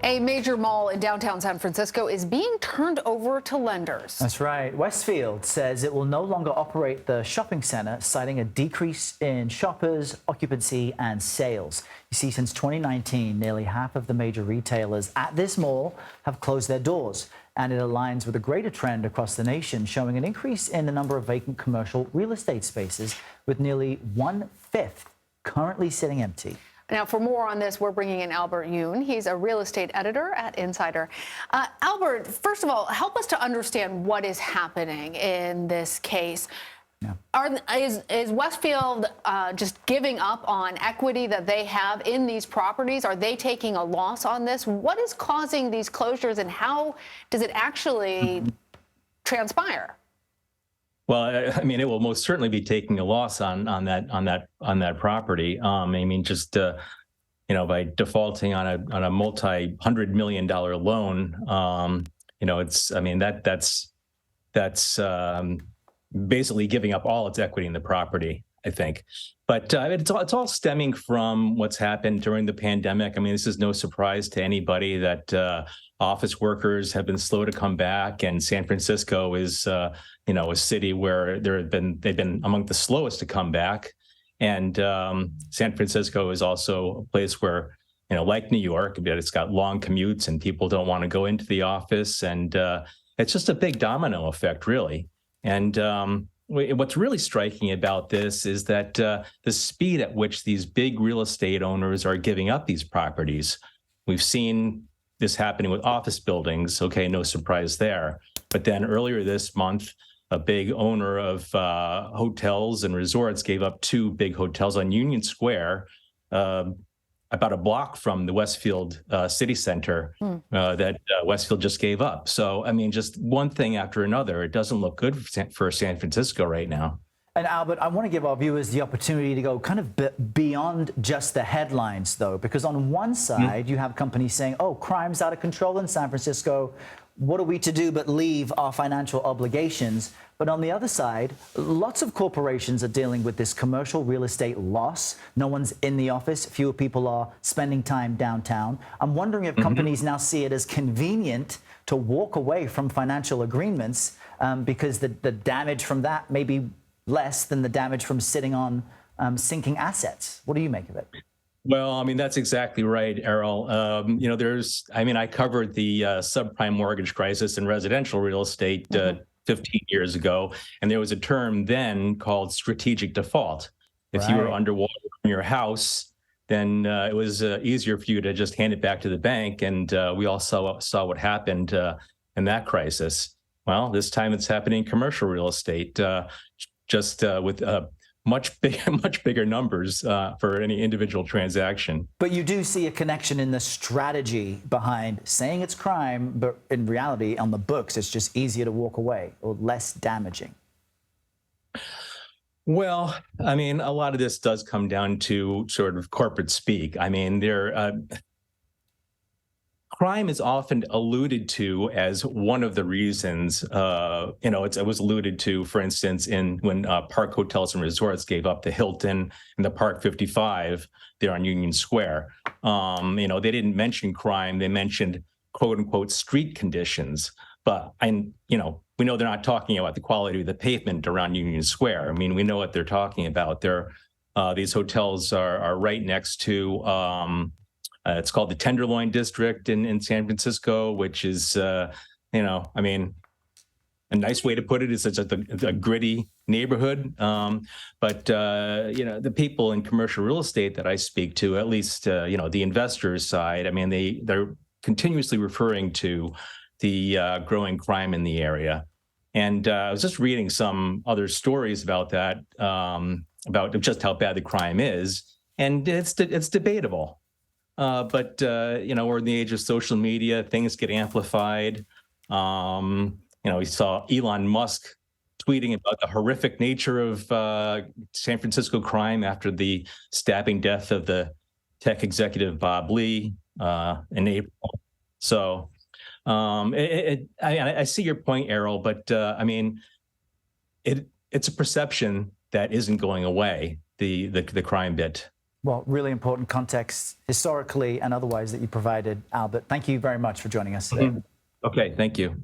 A major mall in downtown San Francisco is being turned over to lenders. That's right. Westfield says it will no longer operate the shopping center, citing a decrease in shoppers, occupancy and sales. You see, since 2019, nearly half of the major retailers at this mall have closed their doors. And it aligns with a greater trend across the nation, showing an increase in the number of vacant commercial real estate spaces, with nearly 1/5 currently sitting empty. Now, for more on this, we're bringing in Albert Yoon. He's a real estate editor at Insider. Albert, first of all, help us to understand what is happening in this case. Yeah. Is Westfield just giving up on equity that they have in these properties? Are they taking a loss on this? What is causing these closures, and how does it actually transpire? Well, I mean, it will most certainly be taking a loss on that property. I mean, just by defaulting on a multi-$100 million loan, that's basically giving up all its equity in the property, I think. But it's all stemming from what's happened during the pandemic. I mean, this is no surprise to anybody that office workers have been slow to come back, and San Francisco is, a city where they've been among the slowest to come back. And San Francisco is also a place where, like New York, it's got long commutes and people don't want to go into the office, and it's just a big domino effect, really. And what's really striking about this is that the speed at which these big real estate owners are giving up these properties. We've seen this happening with office buildings. Okay, no surprise there. But then earlier this month, a big owner of hotels and resorts gave up 2 big hotels on Union Square, about a block from the Westfield city center that Westfield just gave up. So, I mean, just one thing after another. It doesn't look good for San Francisco right now. And Albert, I want to give our viewers the opportunity to go kind of beyond just the headlines, though, because on one side, you have companies saying, oh, crime's out of control in San Francisco. What are we to do but leave our financial obligations? But on the other side, lots of corporations are dealing with this commercial real estate loss. No one's in the office. Fewer people are spending time downtown. I'm wondering if companies now see it as convenient to walk away from financial agreements because the damage from that may be less than the damage from sitting on sinking assets. What do you make of it? Well, I mean, that's exactly right, Errol. I covered the subprime mortgage crisis in residential real estate 15 years ago, and there was a term then called strategic default. If you were underwater in your house, then it was easier for you to just hand it back to the bank, and we all saw what happened in that crisis. Well, this time it's happening in commercial real estate, with much bigger numbers for any individual transaction. But you do see a connection in the strategy behind saying it's crime, but in reality, on the books, it's just easier to walk away or less damaging. Well, I mean, a lot of this does come down to sort of corporate speak. I mean, crime is often alluded to as one of the reasons. It was alluded to, for instance, when Park Hotels and Resorts gave up the Hilton and the Park 55 there on Union Square. They didn't mention crime; they mentioned "quote unquote" street conditions. But we know they're not talking about the quality of the pavement around Union Square. I mean, we know what they're talking about. These hotels are right next to. It's called the Tenderloin District in San Francisco, which is, a nice way to put it is it's a gritty neighborhood. But the people in commercial real estate that I speak to, at least, the investors side, I mean, they're continuously referring to the growing crime in the area. And I was just reading some other stories about that, about just how bad the crime is. And it's debatable. But we're in the age of social media. Things get amplified. We saw Elon Musk tweeting about the horrific nature of San Francisco crime after the stabbing death of the tech executive Bob Lee in April. So I see your point, Errol, but it's a perception that isn't going away, the crime bit. Well, really important context historically and otherwise that you provided, Albert. Thank you very much for joining us today. Okay, thank you.